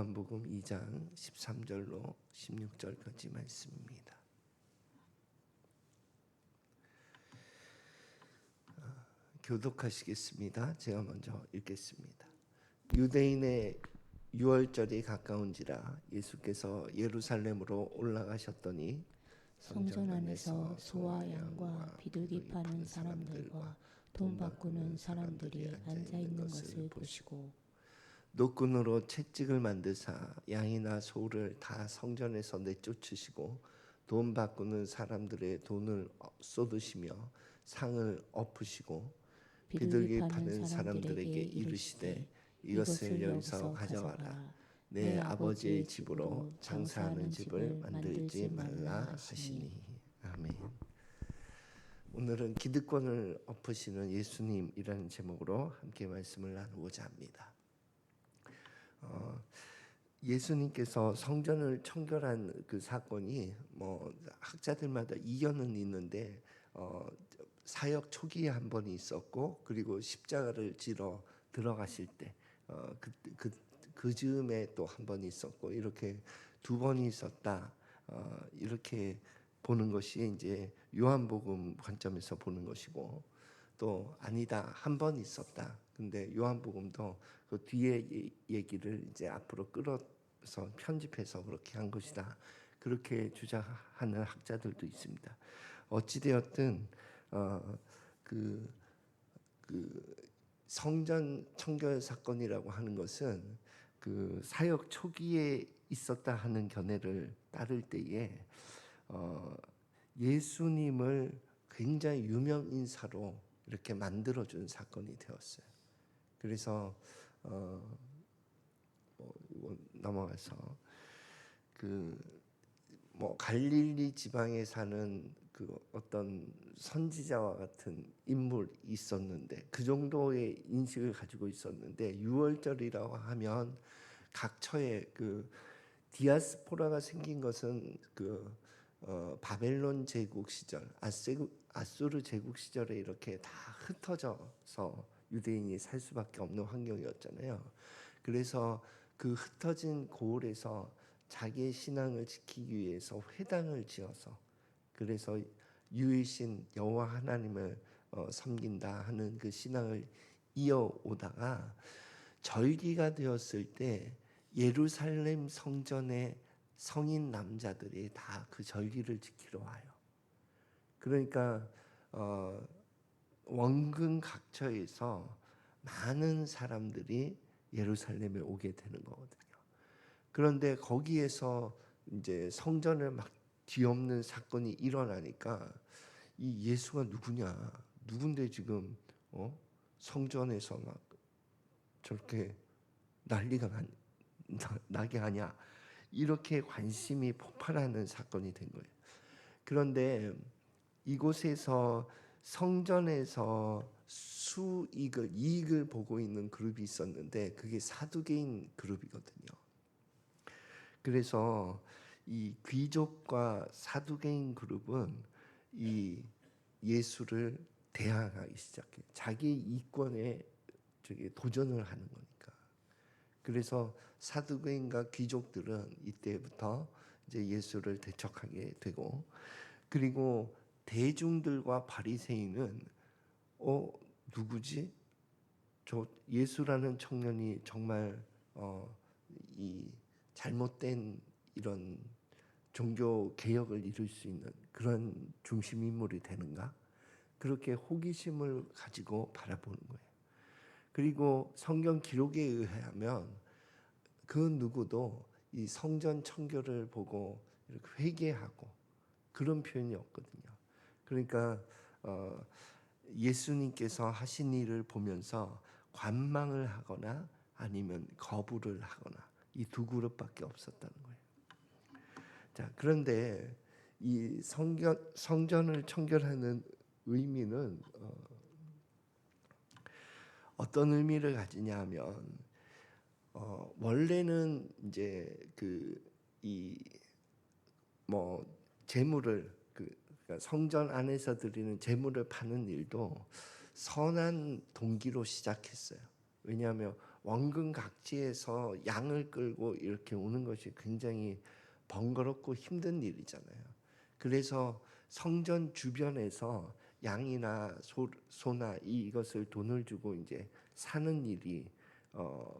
요한복음 2장 13절로 16절까지 말씀입니다. 교독하시겠습니다. 제가 먼저 읽겠습니다. 유대인의 유월절이 가까운지라 예수께서 예루살렘으로 올라가셨더니 성전 안에서 소와 양과 비둘기 파는 사람들과 돈 바꾸는 사람들이 앉아 있는 것을 보시고 노끈으로 채찍을 만드사 양이나 소를 다 성전에서 내쫓으시고 돈 바꾸는 사람들의 돈을 쏟으시며 상을 엎으시고 비둘기 파는 사람들에게 이르시되 이것을 여기서 가져가라. 내 아버지의 집으로 장사하는 집을 만들지 말라 하시니. 아멘. 오늘은 기득권을 엎으시는 예수님이라는 제목으로 함께 말씀을 나누고자 합니다. 예수님께서 성전을 청결한 그 사건이 학자들마다 이견은 있는데 사역 초기에 한 번이 있었고, 그리고 십자가를 지러 들어가실 때 그 즈음에 또 한 번이 있었고, 이렇게 두 번이 있었다. 이렇게 보는 것이 이제 요한복음 관점에서 보는 것이고, 또 아니다, 한 번 있었다. 근데 요한복음도 그 뒤에 얘기를 이제 앞으로 끌어서 편집해서 그렇게 한 것이다. 그렇게 주장하는 학자들도 있습니다. 어찌되었든 그 성전 청결 사건이라고 하는 것은 그 사역 초기에 있었다 하는 견해를 따를 때에 예수님을 굉장히 유명 인사로 이렇게 만들어준 사건이 되었어요. 그래서 넘어가서 갈릴리 지방에 사는 그 어떤 선지자와 같은 인물이 있었는데, 그 정도의 인식을 가지고 있었는데, 유월절이라고 하면 각처에 그 디아스포라가 생긴 것은 바벨론 제국 시절, 아수르 제국 시절에 이렇게 다 흩어져서 유대인이 살 수밖에 없는 환경이었잖아요. 그래서 그 흩어진 고을에서 자기의 신앙을 지키기 위해서 회당을 지어서, 그래서 유일신 여호와 하나님을 섬긴다 하는 그 신앙을 이어오다가 절기가 되었을 때 예루살렘 성전에 성인 남자들이 다 그 절기를 지키러 와요. 그러니까 원근 각처에서 많은 사람들이 예루살렘에 오게 되는 거거든요. 그런데 거기에서 이제 성전을 막 뒤엎는 사건이 일어나니까 이 예수가 누구냐, 누군데 지금 성전에서 막 저렇게 난리가 나게 하냐, 이렇게 관심이 폭발하는 사건이 된 거예요. 그런데 이곳에서 성전에서 이익을 보고 있는 그룹이 있었는데, 그게 사두개인 그룹이거든요. 그래서 이 귀족과 사두개인 그룹은 이 예수를 대항하기 시작해요. 자기 이권에 도전을 하는 거니까. 그래서 사두개인과 귀족들은 이때부터 이제 예수를 대적하게 되고, 그리고 대중들과 바리새인은 누구지? 저 예수라는 청년이 정말 이 잘못된 이런 종교 개혁을 이룰 수 있는 그런 중심 인물이 되는가? 그렇게 호기심을 가지고 바라보는 거예요. 그리고 성경 기록에 의하면 그 누구도 이 성전 청결을 보고 이렇게 회개하고 그런 표현이 없거든요. 그러니까 예수님께서 하신 일을 보면서 관망을 하거나 아니면 거부를 하거나, 이 두 그룹밖에 없었다는 거예요. 자, 그런데 이 성전을 청결하는 의미는 어떤 의미를 가지냐 하면, 원래는 이제 재물을 그러니까 성전 안에서 드리는 재물을 파는 일도 선한 동기로 시작했어요. 왜냐하면 원근각지에서 양을 끌고 이렇게 오는 것이 굉장히 번거롭고 힘든 일이잖아요. 그래서 성전 주변에서 양이나 소나 이것을 돈을 주고 이제 사는 일이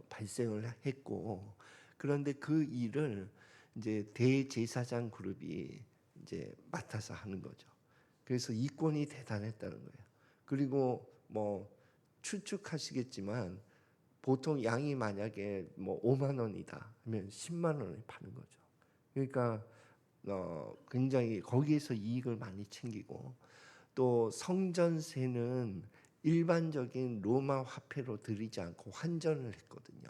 발생을 했고, 그런데 그 일을 이제 대제사장 그룹이 이제 맡아서 하는 거죠. 그래서 이권이 대단했다는 거예요. 그리고 뭐 추측하시겠지만 보통 양이 만약에 뭐 5만 원이다 하면 10만 원에 파는 거죠. 그러니까 굉장히 거기에서 이익을 많이 챙기고, 또 성전세는 일반적인 로마 화폐로 들이지 않고 환전을 했거든요.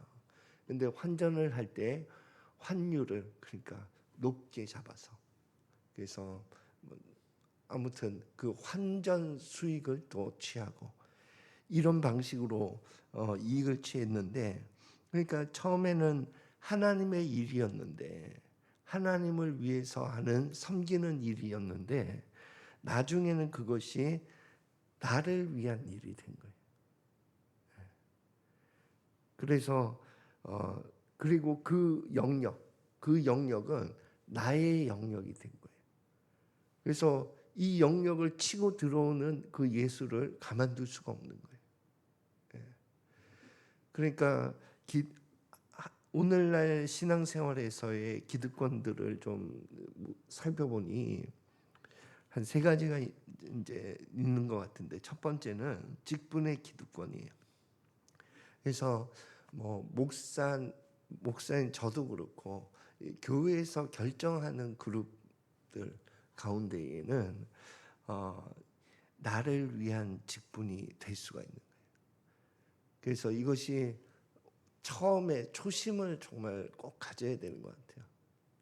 근데 환전을 할 때 환율을 그러니까 높게 잡아서, 그래서 뭐 아무튼 그 환전 수익을 또 취하고 이런 방식으로 이익을 취했는데, 그러니까 처음에는 하나님의 일이었는데, 하나님을 위해서 하는 섬기는 일이었는데, 나중에는 그것이 나를 위한 일이 된 거예요. 그래서 그리고 그 영역은 나의 영역이 된 거예요. 그래서 이 영역을 치고 들어오는 그 예수를 가만둘 수가 없는 거예요. 그러니까 오늘날 신앙생활에서의 기득권들을 좀 살펴보니 한 세 가지가 이제 있는 것 같은데, 첫 번째는 직분의 기득권이에요. 그래서 뭐 목사인 저도 그렇고 교회에서 결정하는 그룹들 가운데에는 나를 위한 직분이 될 수가 있는 거예요. 그래서 이것이 처음에 초심을 정말 꼭 가져야 되는 것 같아요.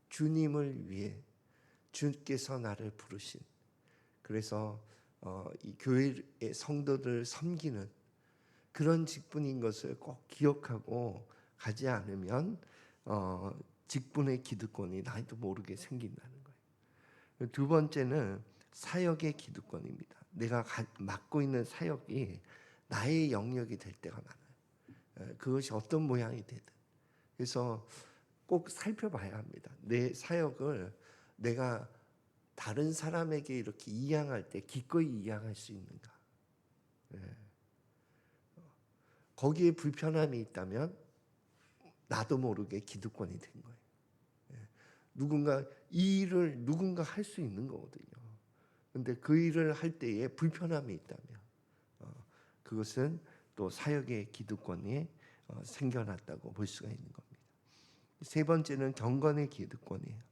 주님을 위해 주께서 나를 부르신, 그래서 이 교회의 성도들 섬기는 그런 직분인 것을 꼭 기억하고 가지 않으면 직분의 기득권이 나도 모르게 생긴다는 거예요. 두 번째는 사역의 기득권입니다. 내가 맡고 있는 사역이 나의 영역이 될 때가 많아요. 그것이 어떤 모양이 되든. 그래서 꼭 살펴봐야 합니다. 내 사역을 내가 다른 사람에게 이렇게 이양할 때 기꺼이 이양할 수 있는가. 거기에 불편함이 있다면 나도 모르게 기득권이 된 거예요. 이 일을 누군가 할 수 있는 거거든요. 근데 그 일을 할 때에 불편함이 있다면 그것은 또 사역의 기득권이 생겨났다고 볼 수가 있는 겁니다. 세 번째는 경건의 기득권이에요.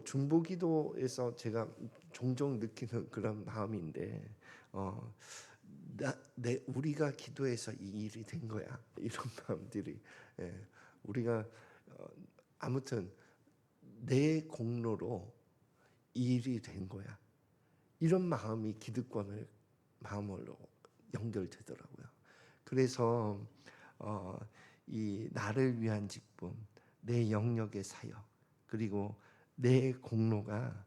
중보기도에서 제가 종종 느끼는 그런 마음인데, 우리가 기도해서 이 일이 된 거야, 이런 마음들이, 우리가 아무튼 내 공로로 이 일이 된 거야, 이런 마음이 기득권을 마음으로 연결되더라고요. 그래서 이 나를 위한 직분, 내 영역의 사역, 그리고 내 공로가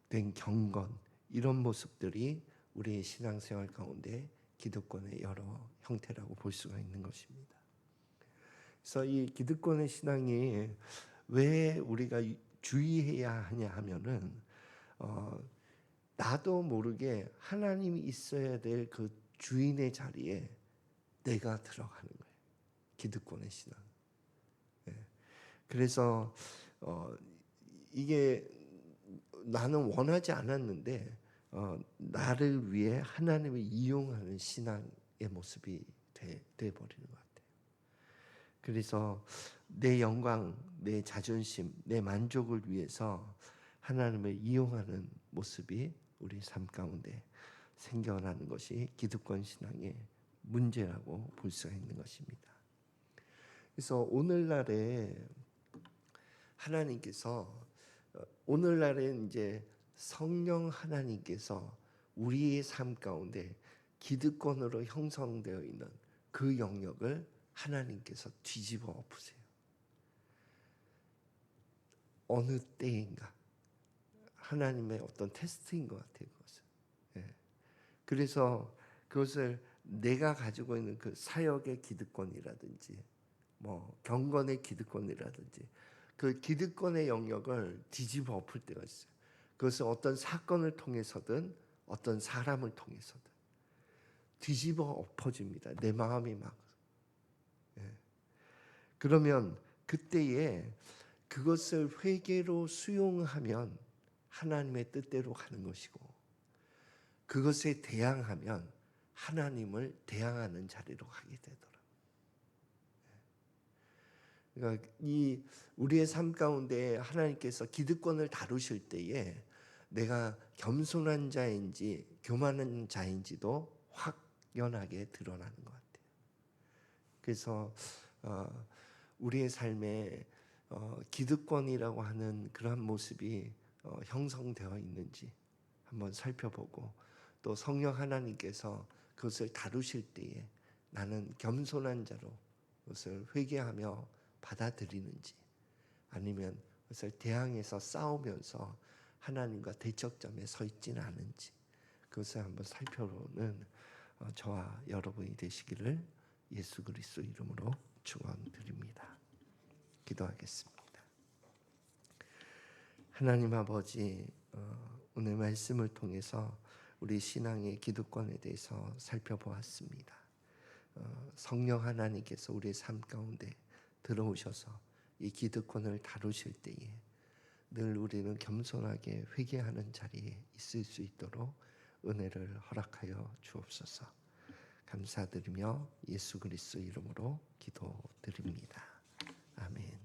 된 경건, 이런 모습들이 우리의 신앙생활 가운데 기득권의 여러 형태라고 볼 수가 있는 것입니다. 그래서 이 기득권의 신앙이 왜 우리가 주의해야 하냐 하면은 나도 모르게 하나님이 있어야 될 그 주인의 자리에 내가 들어가는 거예요. 기득권의 신앙. 그래서 이게 나는 원하지 않았는데 나를 위해 하나님을 이용하는 신앙의 모습이 돼 버리는 것 같아요. 그래서 내 영광, 내 자존심, 내 만족을 위해서 하나님을 이용하는 모습이 우리 삶 가운데 생겨나는 것이 기득권 신앙의 문제라고 볼 수가 있는 것입니다. 그래서 오늘날에 하나님께서 오늘날에 이제 성령 하나님께서 우리의 삶 가운데 기득권으로 형성되어 있는 그 영역을 하나님께서 뒤집어 엎으세요. 어느 때인가 하나님의 어떤 테스트인 것 같아요, 그것은. 그래서 그것을 내가 가지고 있는 그 사역의 기득권이라든지 뭐 경건의 기득권이라든지 그 기득권의 영역을 뒤집어 엎을 때가 있어요. 그것은 어떤 사건을 통해서든 어떤 사람을 통해서든 뒤집어 엎어집니다. 내 마음이 막. 그러면 그때에 그것을 회개로 수용하면 하나님의 뜻대로 가는 것이고, 그것에 대항하면 하나님을 대항하는 자리로 가게 되더라고요. 그러니까 이 우리의 삶 가운데 하나님께서 기득권을 다루실 때에 내가 겸손한 자인지 교만한 자인지도 확연하게 드러나는 것 같아요. 그래서 우리의 삶에 기득권이라고 하는 그러한 모습이 형성되어 있는지 한번 살펴보고, 또 성령 하나님께서 그것을 다루실 때에 나는 겸손한 자로 그것을 회개하며 받아들이는지, 아니면 그것을 대항해서 싸우면서 하나님과 대척점에 서 있지는 않은지, 그것을 한번 살펴보는 저와 여러분이 되시기를 예수 그리스도 이름으로 축원드립니다. 기도하겠습니다. 하나님 아버지, 오늘 말씀을 통해서 우리 신앙의 기득권에 대해서 살펴보았습니다. 성령 하나님께서 우리의 삶 가운데 들어오셔서 이 기득권을 다루실 때에 늘 우리는 겸손하게 회개하는 자리에 있을 수 있도록 은혜를 허락하여 주옵소서. 감사드리며 예수 그리스도 이름으로 기도드립니다. 아멘.